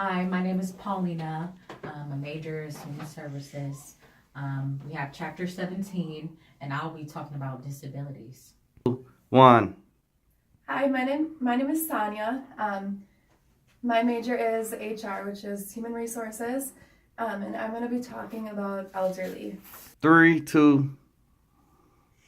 Hi, my name is Paulina. My major is human services. We have chapter 17, and I'll be talking about disabilities. One. Hi, my name is Sonia. My major is HR, which is human resources, and I'm going to be talking about elderly. 3, 2.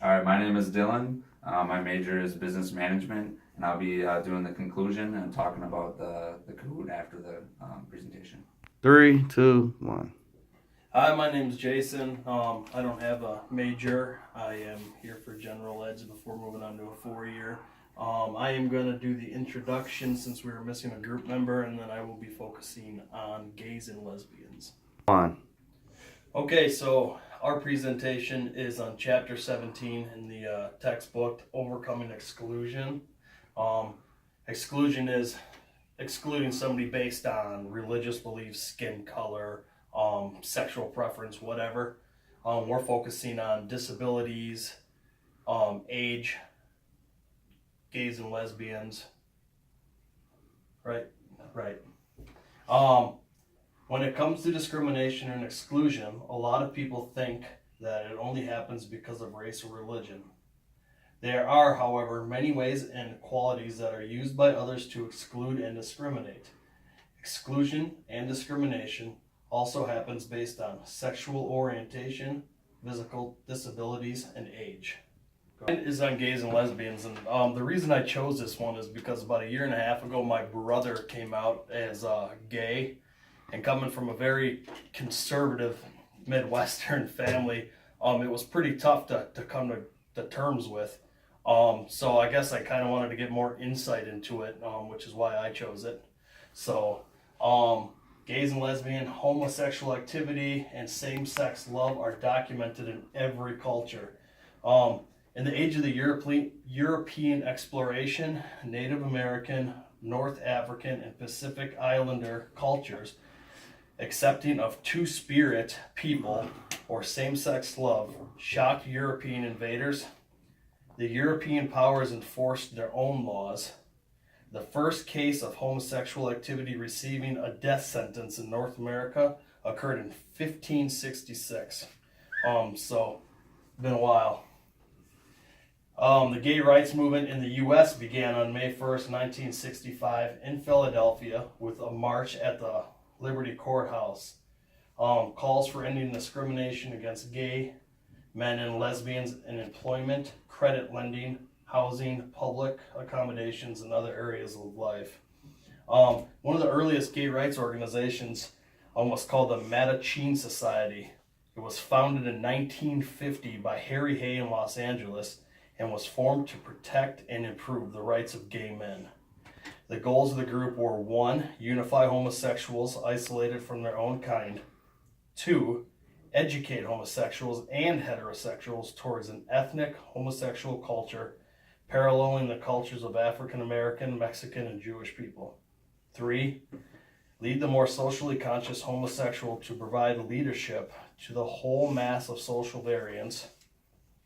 All right, my name is Dylan. My major is business management, and I'll be doing the conclusion and talking about the Kahoot after the presentation. 3, 2, 1. Hi, my name's Jason. I don't have a major. I am here for general eds before moving on to a 4-year. I am going to do the introduction since we were missing a group member, and then I will be focusing on gays and lesbians. 1. Okay, so our presentation is on chapter 17 in the textbook, Overcoming Exclusion. Exclusion is excluding somebody based on religious beliefs, skin color, sexual preference, whatever. We're focusing on disabilities, age, gays and lesbians. Right. When it comes to discrimination and exclusion, a lot of people think that it only happens because of race or religion. There are, however, many ways and qualities that are used by others to exclude and discriminate. Exclusion and discrimination also happens based on sexual orientation, physical disabilities, and age. It is on gays and lesbians, and the reason I chose this one is because about 1.5 years ago, my brother came out as gay, and coming from a very conservative Midwestern family, it was pretty tough to come to terms with. So I guess I kind of wanted to get more insight into it, which is why I chose it. So, gays and lesbian, homosexual activity, and same-sex love are documented in every culture. In the age of the European exploration, Native American, North African, and Pacific Islander cultures, accepting of two-spirit people or same-sex love shocked European invaders. The European powers enforced their own laws. The first case of homosexual activity receiving a death sentence in North America occurred in 1566. So, been a while. The gay rights movement in the U.S. began on May 1st, 1965 in Philadelphia with a march at the Liberty Courthouse. Calls for ending discrimination against gay men and lesbians in employment, credit lending, housing, public accommodations, and other areas of life. One of the earliest gay rights organizations was called the Mattachine Society. It was founded in 1950 by Harry Hay in Los Angeles and was formed to protect and improve the rights of gay men. The goals of the group were 1. Unify homosexuals isolated from their own kind. 2. Educate homosexuals and heterosexuals towards an ethnic homosexual culture paralleling the cultures of African American, Mexican, and Jewish people. 3. Lead the more socially conscious homosexual to provide leadership to the whole mass of social variants.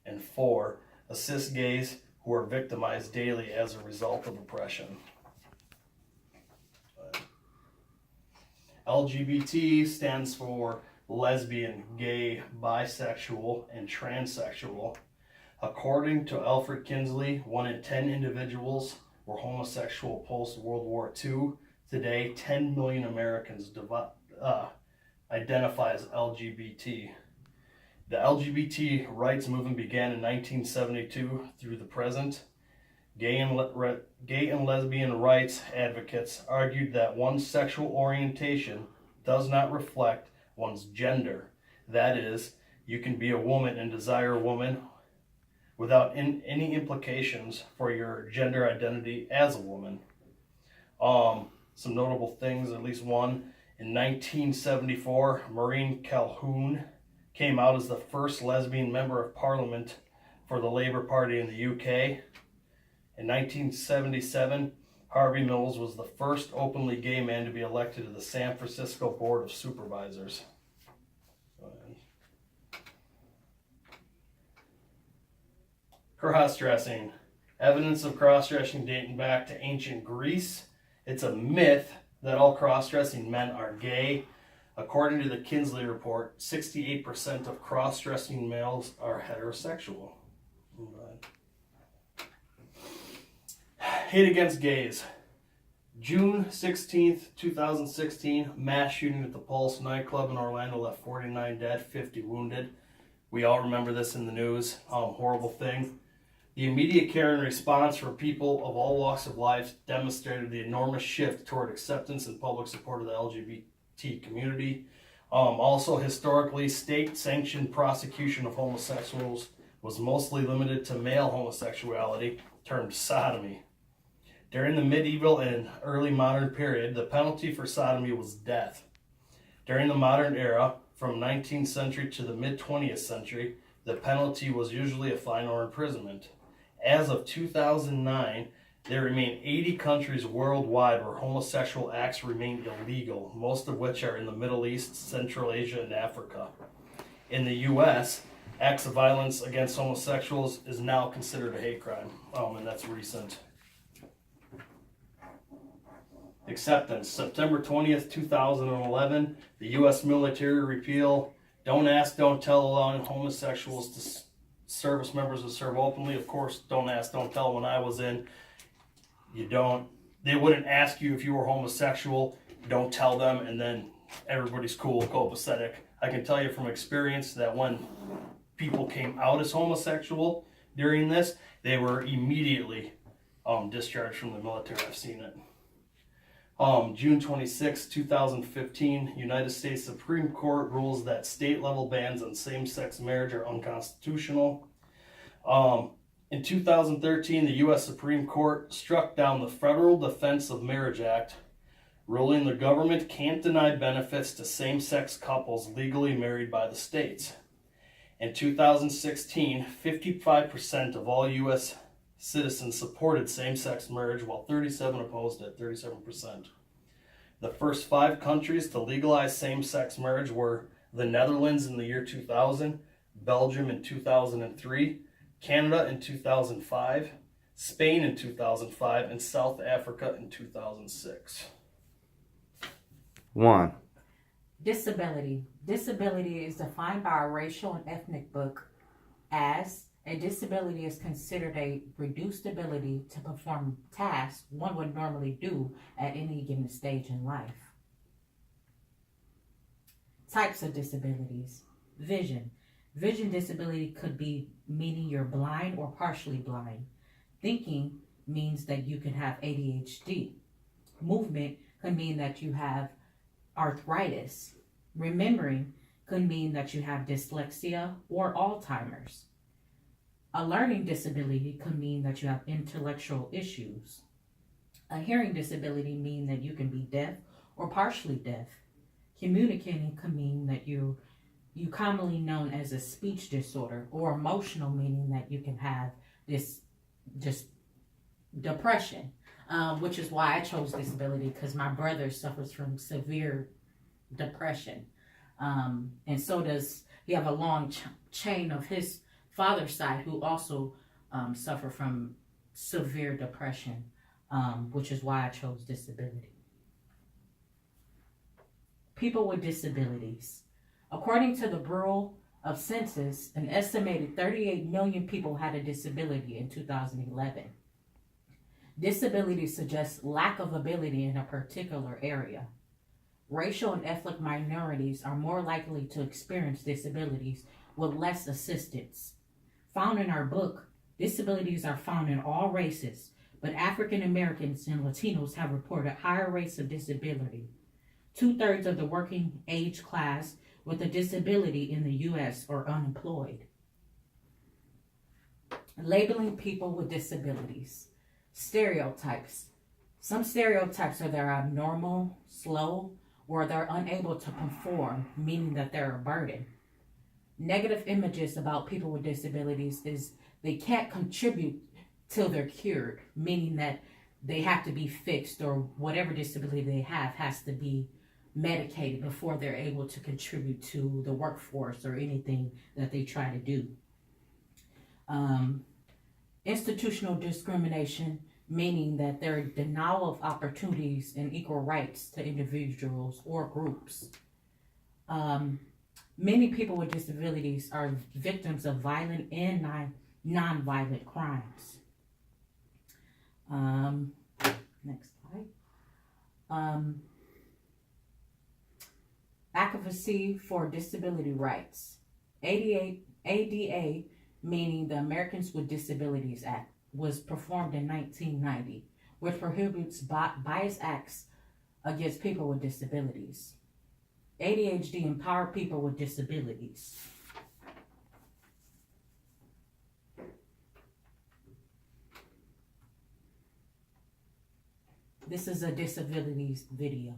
And 4. Assist gays who are victimized daily as a result of oppression. LGBT stands for lesbian, gay, bisexual, and transsexual. According to Alfred Kinsley, 1 in 10 individuals were homosexual post-World War II. Today, 10 million Americans identify as LGBT. The LGBT rights movement began in 1972 through the present. Gay and lesbian rights advocates argued that one's sexual orientation does not reflect one's gender. That is, you can be a woman and desire a woman without any implications for your gender identity as a woman. Some notable things, at least one. In 1974, Maureen Calhoun came out as the first lesbian member of parliament for the Labour Party in the UK. In 1977, Harvey Mills was the first openly gay man to be elected to the San Francisco Board of Supervisors. Cross-dressing. Evidence of cross-dressing dating back to ancient Greece. It's a myth that all cross-dressing men are gay. According to the Kinsley report, 68% of cross-dressing males are heterosexual. Hate against gays. June 16th, 2016, mass shooting at the Pulse nightclub in Orlando left 49 dead, 50 wounded. We all remember this in the news. Horrible thing. The immediate care and response for people of all walks of life demonstrated the enormous shift toward acceptance and public support of the LGBT community. Also, historically, state-sanctioned prosecution of homosexuals was mostly limited to male homosexuality, termed sodomy. During the medieval and early modern period, the penalty for sodomy was death. During the modern era, from 19th century to the mid-20th century, the penalty was usually a fine or imprisonment. As of 2009, there remain 80 countries worldwide where homosexual acts remain illegal, most of which are in the Middle East, Central Asia, and Africa. In the U.S., acts of violence against homosexuals is now considered a hate crime, and that's recent. Acceptance. September 20th, 2011, the U.S. military repeal Don't Ask, Don't Tell, allowing homosexuals to service members to serve openly. Of course, Don't Ask, Don't Tell. When I was in, they wouldn't ask you if you were homosexual. Don't tell them, and then everybody's cool, copacetic. I can tell you from experience that when people came out as homosexual during this, they were immediately discharged from the military. I've seen it. June 26, 2015, United States Supreme Court rules that state-level bans on same-sex marriage are unconstitutional. In 2013, the U.S. Supreme Court struck down the Federal Defense of Marriage Act, ruling the government can't deny benefits to same-sex couples legally married by the states. In 2016, 55% of all U.S. citizens supported same-sex marriage, while 37 opposed it, 37%. The first 5 countries to legalize same-sex marriage were the Netherlands in the year 2000, Belgium in 2003, Canada in 2005, Spain in 2005, and South Africa in 2006. 1. Disability. Disability is defined by a racial and ethnic book as a disability is considered a reduced ability to perform tasks one would normally do at any given stage in life. Types of disabilities. Vision. Vision disability could be meaning you're blind or partially blind. Thinking means that you can have ADHD. Movement could mean that you have arthritis. Remembering could mean that you have dyslexia or Alzheimer's. A learning disability could mean that you have intellectual issues. A hearing disability means that you can be deaf or partially deaf. Communicating could mean that you commonly known as a speech disorder, or emotional meaning that you can have this just depression, which is why I chose disability, because my brother suffers from severe depression. And so does he have a long chain of his father's side who also suffer from severe depression, which is why I chose disability. People with disabilities. According to the Bureau of Census, an estimated 38 million people had a disability in 2011. Disability suggests lack of ability in a particular area. Racial and ethnic minorities are more likely to experience disabilities with less assistance. Found in our book, disabilities are found in all races, but African Americans and Latinos have reported higher rates of disability. 2/3 of the working age class with a disability in the U.S. are unemployed. Labeling people with disabilities. Stereotypes. Some stereotypes are they're abnormal, slow, or they're unable to perform, meaning that they're a burden. Negative images about people with disabilities is they can't contribute till they're cured, meaning that they have to be fixed, or whatever disability they have has to be medicated before they're able to contribute to the workforce or anything that they try to do. Institutional discrimination. meaning that there are denial of opportunities and equal rights to individuals or groups. Many people with disabilities are victims of violent and non-violent crimes. Next slide. Advocacy for disability rights. ADA, meaning the Americans with Disabilities Act, was performed in 1990, which prohibits bias acts against people with disabilities. ADHD empower people with disabilities. This is a disabilities video.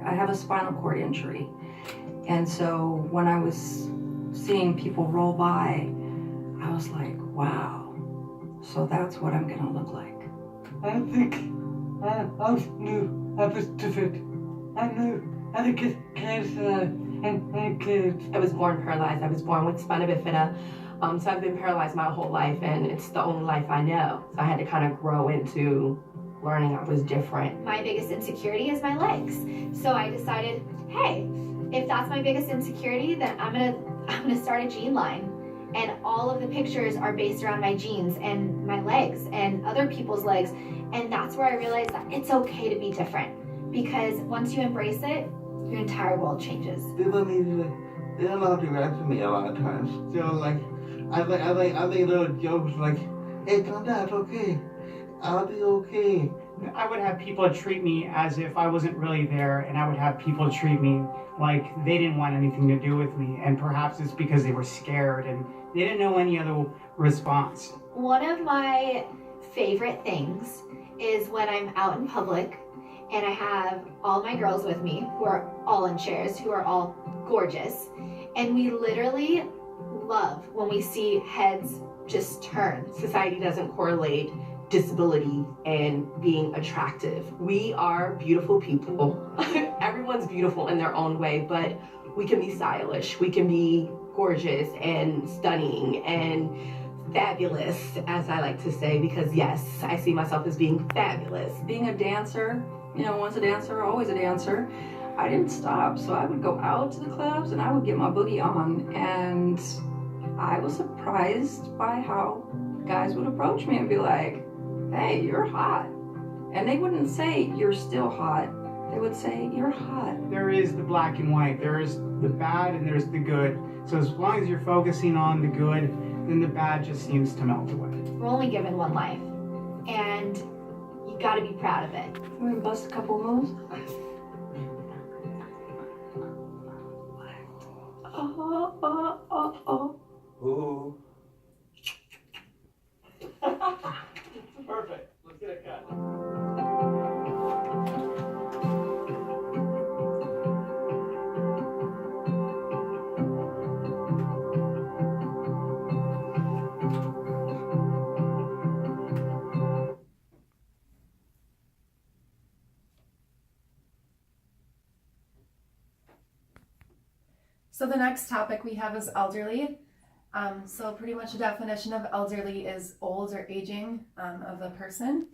I have a spinal cord injury. And so when I was seeing people roll by, I was like, wow, so that's what I'm gonna look like. I think I knew I was different. I knew how to get cancer and kids. I was born paralyzed. I was born with spina bifida. So I've been paralyzed my whole life, and it's the only life I know. So I had to kind of grow into learning I was different. My biggest insecurity is my legs. So I decided, hey, if that's my biggest insecurity, then I'm gonna start a gene line. And all of the pictures are based around my genes and my legs and other people's legs. And that's where I realized that it's okay to be different. Because once you embrace it, your entire world changes. People they don't know how to react to me a lot of times. So like, I make little jokes like, hey, calm down, it's okay. I'll be okay. I would have people treat me as if I wasn't really there, and I would have people treat me like they didn't want anything to do with me, and perhaps it's because they were scared and they didn't know any other response. One of my favorite things is when I'm out in public and I have all my girls with me who are all in chairs, who are all gorgeous, and we literally love when we see heads just turn. Society doesn't correlate disability and being attractive. We are beautiful people. Everyone's beautiful in their own way, but we can be stylish, we can be gorgeous and stunning and fabulous, as I like to say, because yes, I see myself as being fabulous. Being a dancer, once a dancer, always a dancer, I didn't stop. So I would go out to the clubs and I would get my boogie on, and I was surprised by how guys would approach me and be like, hey, you're hot. And they wouldn't say, you're still hot. They would say, you're hot. There is the black and white, there is the bad and there's the good. So as long as you're focusing on the good, then the bad just seems to melt away. We're only given one life, and you gotta be proud of it. Can we bust a couple moves? Ooh. Perfect. Let's get it cut. So the next topic we have is elderly. So pretty much a definition of elderly is old or aging of a person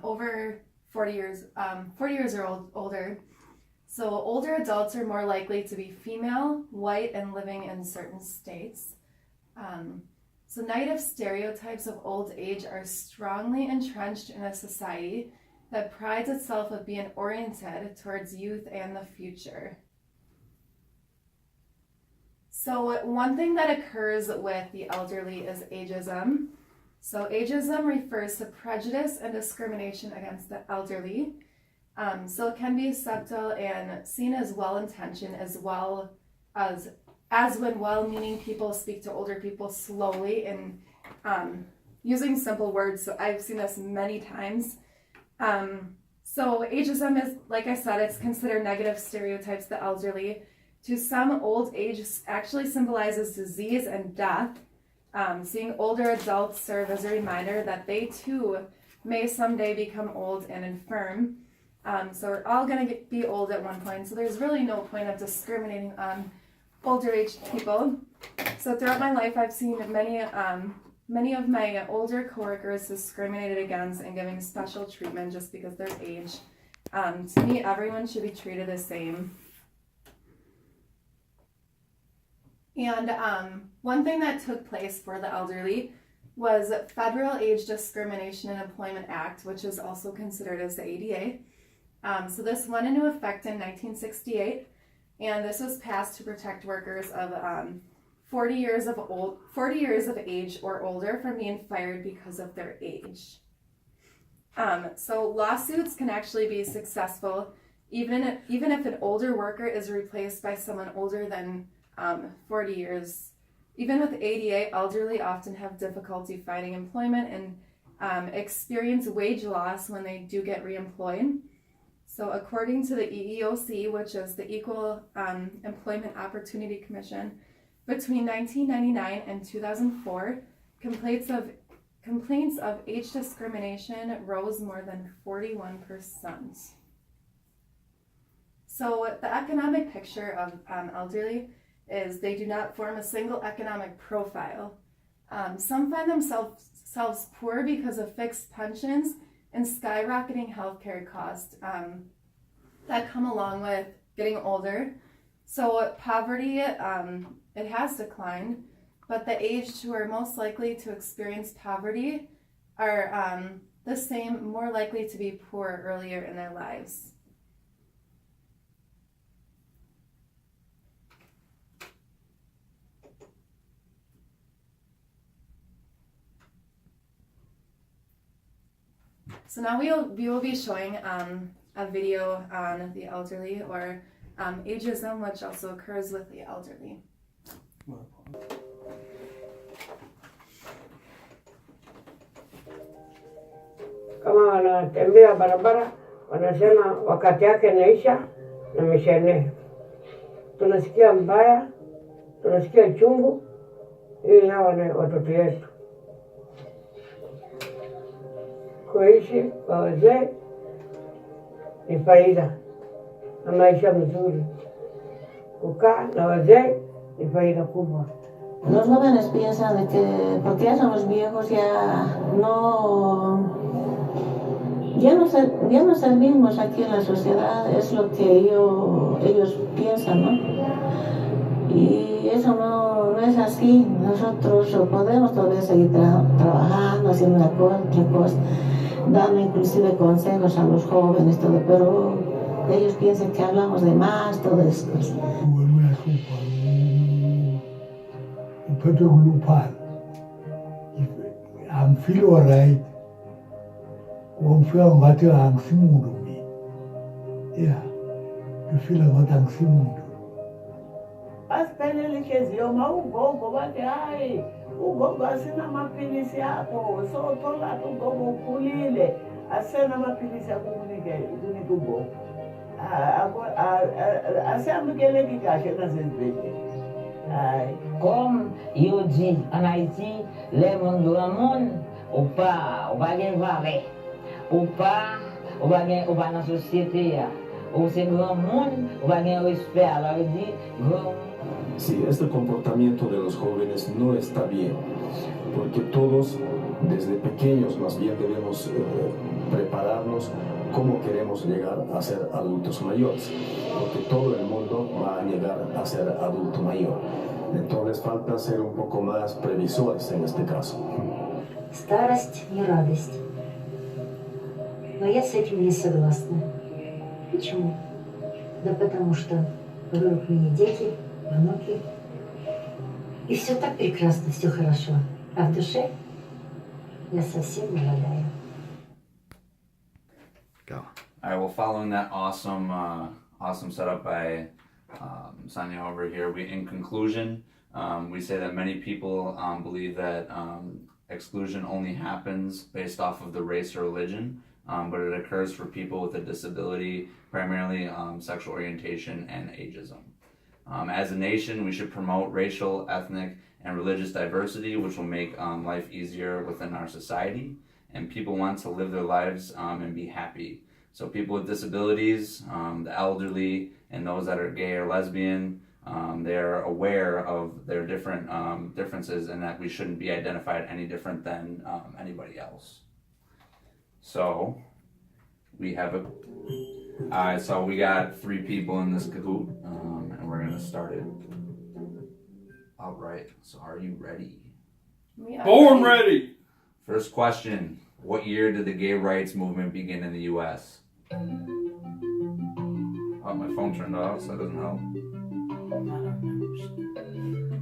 over 40 years or older. So older adults are more likely to be female, white, and living in certain states. So negative stereotypes of old age are strongly entrenched in a society that prides itself on being oriented towards youth and the future. So one thing that occurs with the elderly is ageism. So ageism refers to prejudice and discrimination against the elderly. So it can be subtle and seen as well-intentioned, as well as when well-meaning people speak to older people slowly and using simple words. So I've seen this many times. So ageism is, like I said, it's considered negative stereotypes of the elderly. To some, old age actually symbolizes disease and death. Seeing older adults serve as a reminder that they too may someday become old and infirm. So we're all going to be old at one point, so there's really no point of discriminating on older aged people. So throughout my life, I've seen many of my older coworkers discriminated against and given special treatment just because of their age. To me, everyone should be treated the same. And one thing that took place for the elderly was Federal Age Discrimination and Employment Act, which is also considered as the ADA. So this went into effect in 1968, and this was passed to protect workers of 40 years of age or older from being fired because of their age. So lawsuits can actually be successful even if an older worker is replaced by someone older than 40 years. Even with ADA, elderly often have difficulty finding employment and experience wage loss when they do get reemployed. So according to the EEOC, which is the Equal Employment Opportunity Commission, between 1999 and 2004, complaints of age discrimination rose more than 41%. So the economic picture of elderly is they do not form a single economic profile. Some find themselves poor because of fixed pensions and skyrocketing healthcare costs that come along with getting older. So poverty, it has declined, but the aged who are most likely to experience poverty are the same, more likely to be poor earlier in their lives. So now we will be showing a video on the elderly, or ageism, which also occurs with the elderly. Kama wanatembea barabara wanasema wakati yake naisha na mishene. Tunasikia mbaya, tunasikia chungu, ili hawa ni watoto yetu. Kuishi kwa wazee ni faida na maisha mzuri. Kukaa na wazee ni faida kubwa. Los jóvenes piensan de que porque ya somos viejos ya no servimos aquí en la sociedad, es lo que ellos piensan, ¿no? Y eso no es así. Nosotros podemos todavía seguir trabajando, haciendo una cosa, dando inclusive consejos a los jóvenes, todo, pero ellos piensan que hablamos de más, todo eso. I'm feel alright. I'm feel like I'm simundo me. Yeah, you feel like I'm simundo. Asipelele kezio maugogo bati hai ugogo asina mapilisi yako so tola tugogo kulile asena mapilisi yako kunike ugogo asiamukele kikashe na sezibete. Comme yo dit en Haïti, les mondes de la monde, ou pas gen valeur, ou pas dans la société, ou c'est grand monde, ou pas gen respect. Alors il dit grand. Sí, este comportamiento de los jóvenes no está bien, porque todos desde pequeños más bien debemos prepararnos cómo queremos llegar a ser adultos mayores, porque todo el mundo va a llegar a ser adulto mayor. Entonces falta ser un poco más previsores en este caso. Старость не радость. Но я с этим не согласна. Почему? Да потому что вокруг меня дети, внуки. И все так прекрасно, все хорошо. А в душе я совсем молодая. Go. All right, well, following that awesome setup by Sonia over here, in conclusion, we say that many people believe that exclusion only happens based off of the race or religion, but it occurs for people with a disability, primarily sexual orientation and ageism. As a nation, we should promote racial, ethnic, and religious diversity, which will make life easier within our society. And people want to live their lives and be happy. So people with disabilities, the elderly, and those that are gay or lesbian, they're aware of their different differences and that we shouldn't be identified any different than anybody else. So we have so we got 3 people in this Kahoot, and we're gonna start it. All right. So are you ready? Born ready. First question: what year did the gay rights movement begin in the U.S.? Oh, my phone turned off, so that doesn't help.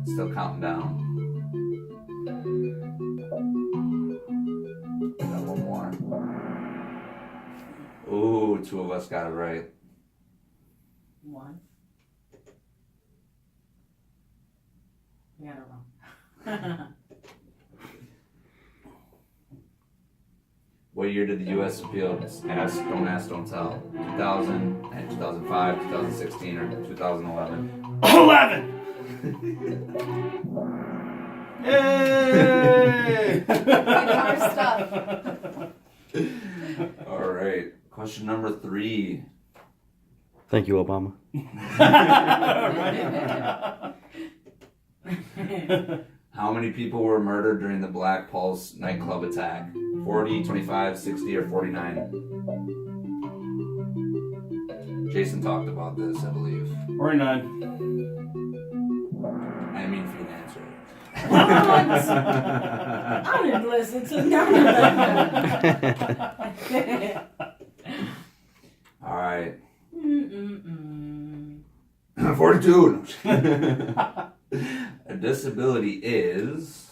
Still counting down. Got one more. Ooh, 2 of us got it right. 1. Yeah, I don't know. What year did the U.S. appeal ask, don't tell? 2000, and 2005, 2016, or 2011? 11! Yay! Our stuff. All right. Question number 3. Thank you, Obama. How many people were murdered during the Black Pulse nightclub attack? 40, 25, 60, or 49? Jason talked about this, I believe. 49. I didn't mean for you to answer it. I didn't listen to none of that. All right. 42. A disability is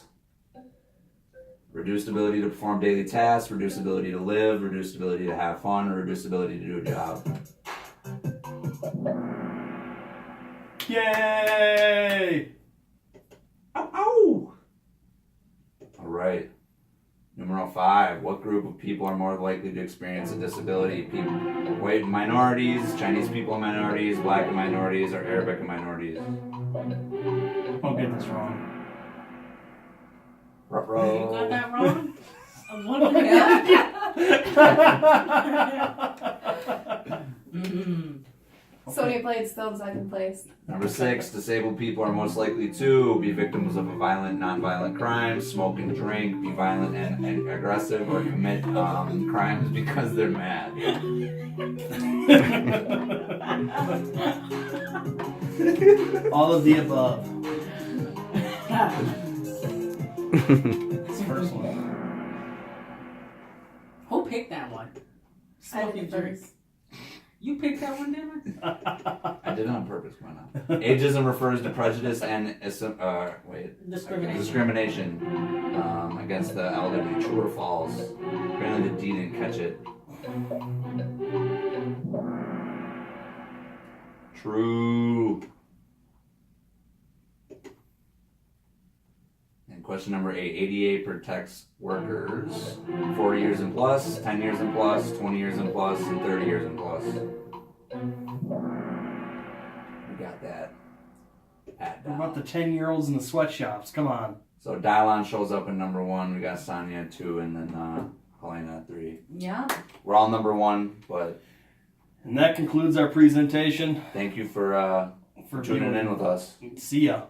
reduced ability to perform daily tasks, reduced ability to live, reduced ability to have fun, or reduced ability to do a job. Yay! Ow, ow! All right. Numero 5. What group of people are more likely to experience a disability? White minorities, Chinese people and minorities, black and minorities, or Arabic and minorities? Don't get this wrong. You got that wrong? Sonia played still in second place. Number 6, disabled people are most likely to be victims of a violent, non-violent crime, smoke and drink, be violent and aggressive, or commit crimes because they're mad. All of the above. This first one. Who picked that one? Smoking drinks. You picked that one, didn't I? I did it on purpose, why not? Ageism refers to prejudice and discrimination against the elderly. True or false? Apparently the D didn't catch it. True. And question number 8. ADA protects workers 40 years and plus, 10 years and plus, 20 years and plus, and 30 years and plus. We got that. What about the 10-year-olds in the sweatshops? Come on. So Dylon shows up in number 1. We got Sonia at 2, and then Helena at 3. Yeah. We're all number 1, but. And that concludes our presentation. Thank you for tuning in with us. See ya.